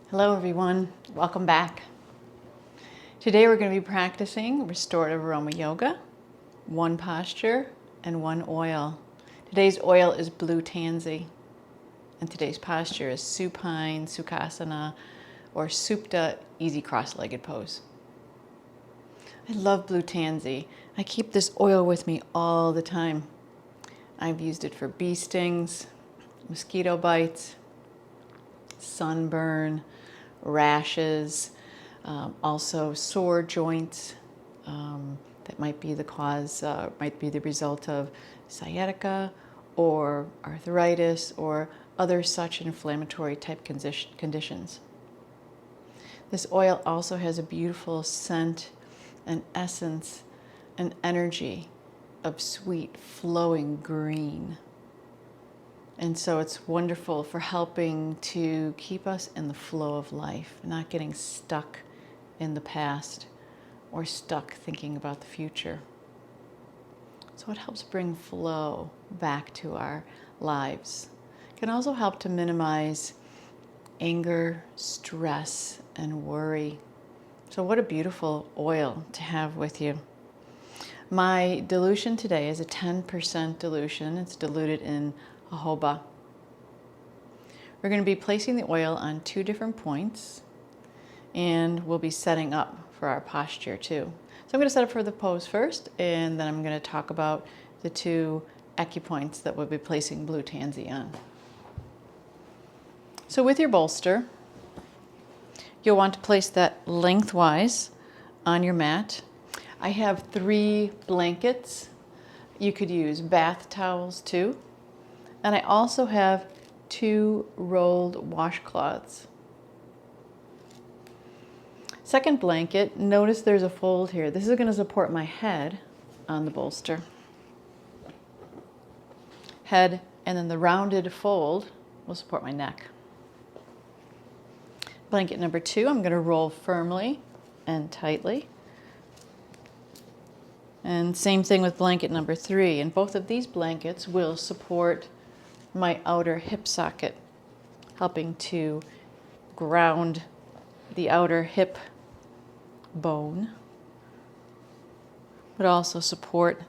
Hello everyone, welcome back. Today we're going to be practicing restorative aroma yoga, one posture and one oil. Today's oil is blue tansy and today's posture is supine Sukhasana or Supta easy cross-legged pose. I love blue tansy. I keep this oil with me all the time. I've used it for bee stings, mosquito bites, sunburn, rashes, also sore joints that might be the cause, might be the result of sciatica or arthritis or other such inflammatory type conditions. This oil also has a beautiful scent and essence and energy of sweet flowing green. And so it's wonderful for helping to keep us in the flow of life, not getting stuck in the past or stuck thinking about the future. So it helps bring flow back to our lives. It can also help to minimize anger, stress, and worry. So what a beautiful oil to have with you. My dilution today is a 10% dilution. It's diluted in jojoba. We're going to be placing the oil on 2 different points, and we'll be setting up for our posture too. So I'm going to set up for the pose first, and then I'm going to talk about the 2 Acupoints that we'll be placing blue tansy on. So with your bolster, you'll want to place that lengthwise on your mat. I have 3 blankets. You could use bath towels too. And I also have 2 rolled washcloths. Second blanket, notice there's a fold here. This is going to support my head on the bolster. Head, and then the rounded fold will support my neck. Blanket number 2, I'm going to roll firmly and tightly. And same thing with blanket number 3. And both of these blankets will support my outer hip socket, helping to ground the outer hip bone, but also support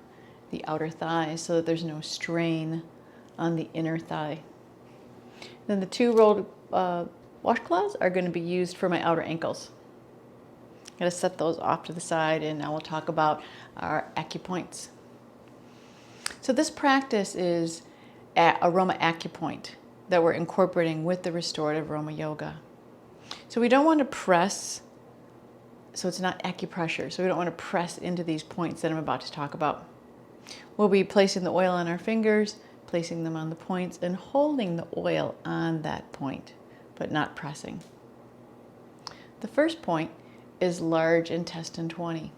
the outer thigh so that there's no strain on the inner thigh. Then the 2 rolled washcloths are going to be used for my outer ankles. I'm going to set those off to the side, and now we'll talk about our Acupoints. So this practice is aroma acupoint that we're incorporating with the restorative aroma yoga. So we don't want to press, so it's not acupressure, so we don't want to press into these points that I'm about to talk about. We'll be placing the oil on our fingers, placing them on the points, and holding the oil on that point, but not pressing. The first point is large intestine 20.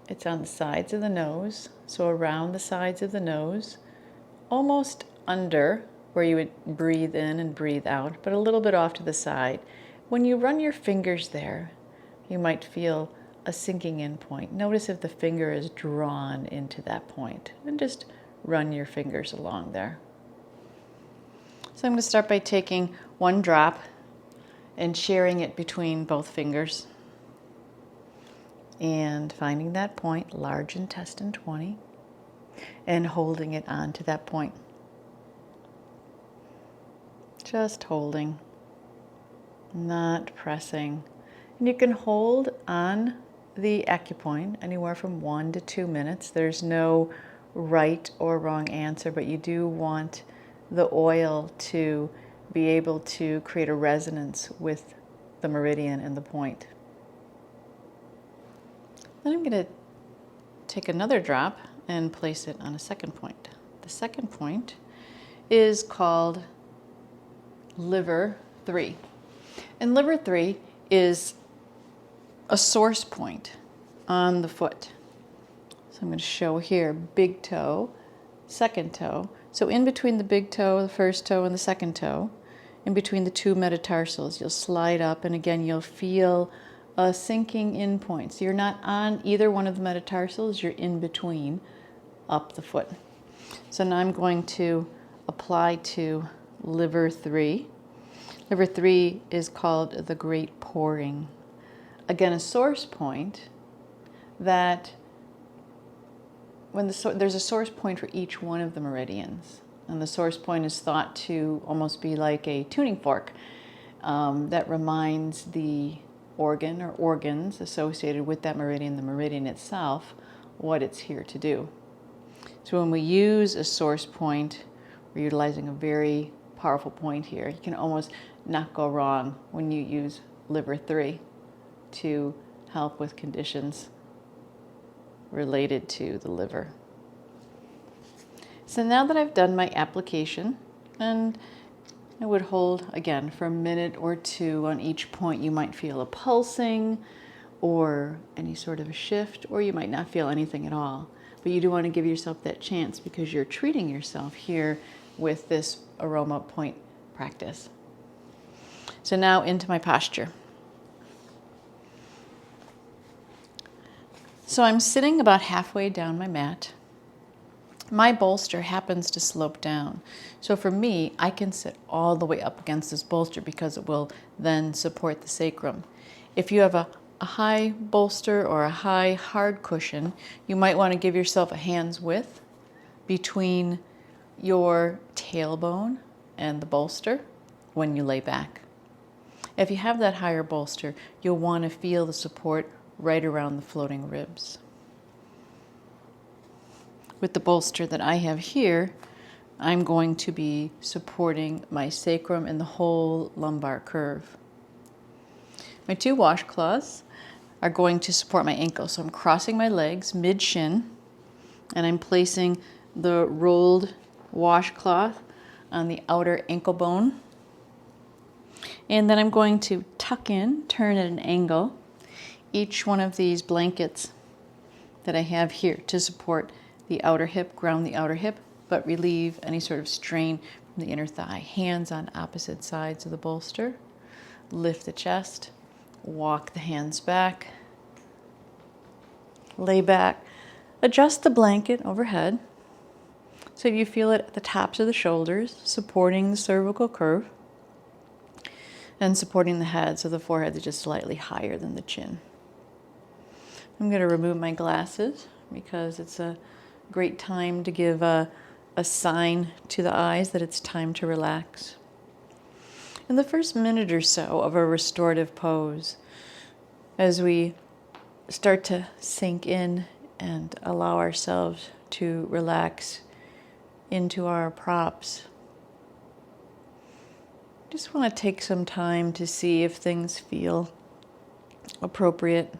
It's on the sides of the nose, so around the sides of the nose, almost under where you would breathe in and breathe out, but a little bit off to the side. When you run your fingers there, you might feel a sinking in point. Notice if the finger is drawn into that point, and just run your fingers along there. So I'm going to start by taking 1 drop and sharing it between both fingers and finding that point, large intestine 20, and holding it on to that point. Just holding, not pressing. And you can hold on the Acupoint anywhere from 1 to 2 minutes. There's no right or wrong answer, but you do want the oil to be able to create a resonance with the meridian and the point. Then I'm going to take another drop and place it on a second point. The second point is called liver 3. And liver 3 is a source point on the foot. So I'm going to show here big toe, second toe. So in between the big toe, the first toe, and the second toe, in between the 2 metatarsals, you'll slide up, and again you'll feel a sinking in point. So you're not on either one of the metatarsals, you're in between up the foot. So now I'm going to apply to liver 3. Liver 3 is called the Great Pouring. Again, a source point that there's a source point for each one of the meridians. And the source point is thought to almost be like a tuning fork that reminds the organ or organs associated with that meridian, the meridian itself, what it's here to do. So when we use a source point, we're utilizing a very powerful point here. You can almost not go wrong when you use liver 3 to help with conditions related to the liver. So now that I've done my application, and I would hold again for a minute or two on each point. You might feel a pulsing or any sort of a shift, or you might not feel anything at all. But you do want to give yourself that chance because you're treating yourself here with this aroma point practice. So now into my posture. So I'm sitting about halfway down my mat. My bolster happens to slope down. So for me, I can sit all the way up against this bolster because it will then support the sacrum. If you have a high bolster or a high hard cushion, you might want to give yourself a hand's width between your tailbone and the bolster when you lay back. If you have that higher bolster, you'll want to feel the support right around the floating ribs. With the bolster that I have here, I'm going to be supporting my sacrum and the whole lumbar curve. My 2 washcloths are going to support my ankle. So I'm crossing my legs mid-shin, and I'm placing the rolled washcloth on the outer ankle bone. And then I'm going to tuck in, turn at an angle, each one of these blankets that I have here to support the outer hip, ground the outer hip, but relieve any sort of strain from the inner thigh. Hands on opposite sides of the bolster. Lift the chest, walk the hands back, lay back, adjust the blanket overhead so you feel it at the tops of the shoulders, supporting the cervical curve and supporting the head so the forehead is just slightly higher than the chin. I'm going to remove my glasses because it's a great time to give a sign to the eyes that it's time to relax. In the first minute or so of a restorative pose, as we start to sink in and allow ourselves to relax into our props, just want to take some time to see if things feel appropriate.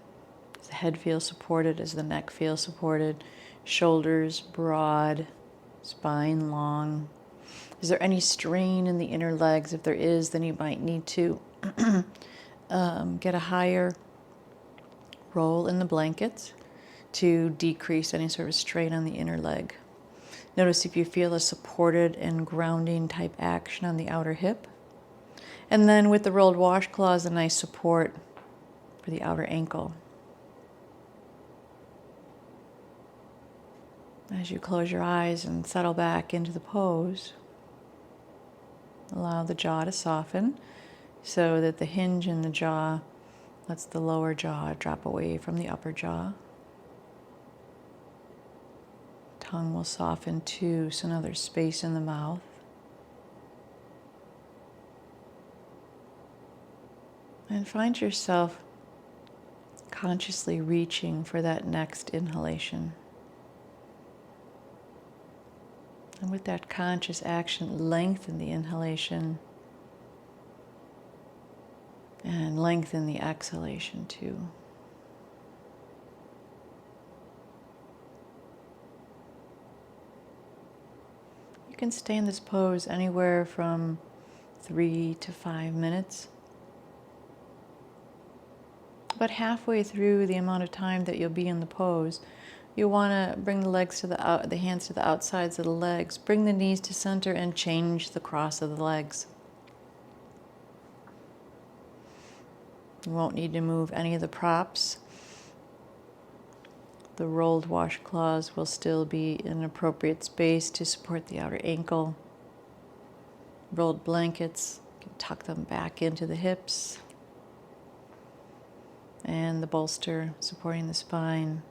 Does the head feel supported? Does the neck feel supported? Shoulders broad, spine long. Is there any strain in the inner legs? If there is, then you might need to get a higher roll in the blankets to decrease any sort of strain on the inner leg. Notice if you feel a supported and grounding type action on the outer hip. And then with the rolled washcloths, a nice support for the outer ankle. As you close your eyes and settle back into the pose, allow the jaw to soften so that the hinge in the jaw lets the lower jaw drop away from the upper jaw. Tongue will soften too, so now there's space in the mouth. And find yourself consciously reaching for that next inhalation. And with that conscious action, lengthen the inhalation and lengthen the exhalation too. You can stay in this pose anywhere from 3 to 5 minutes. But halfway through the amount of time that you'll be in the pose, you want to bring the legs to the hands to the outsides of the legs. Bring the knees to center and change the cross of the legs. You won't need to move any of the props. The rolled washcloths will still be in an appropriate space to support the outer ankle. Rolled blankets You can tuck them back into the hips and the bolster supporting the spine,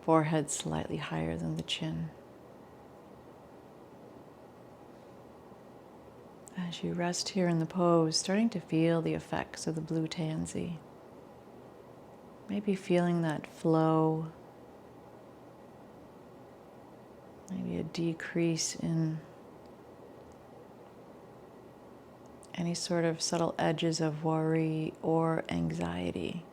forehead slightly higher than the chin. As you rest here in the pose, starting to feel the effects of the blue tansy. Maybe feeling that flow, maybe a decrease in any sort of subtle edges of worry or anxiety.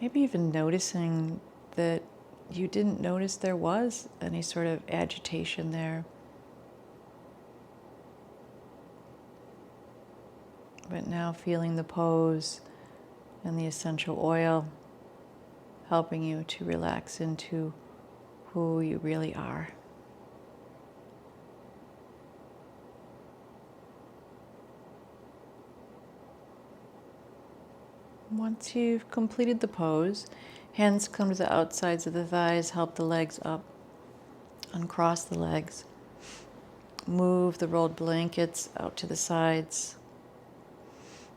Maybe even noticing that you didn't notice there was any sort of agitation there. But now feeling the pose and the essential oil helping you to relax into who you really are. Once you've completed the pose, hands come to the outsides of the thighs, help the legs up, uncross the legs, move the rolled blankets out to the sides,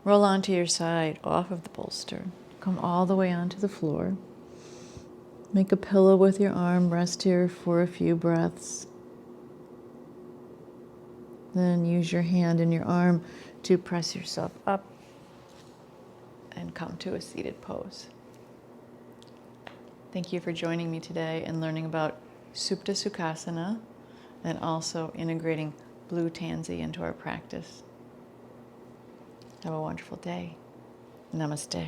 roll onto your side off of the bolster, come all the way onto the floor, make a pillow with your arm, rest here for a few breaths, then use your hand and your arm to press yourself up and come to a seated pose. Thank you for joining me today and learning about Supta Swastikasana and also integrating blue tansy into our practice. Have a wonderful day. Namaste.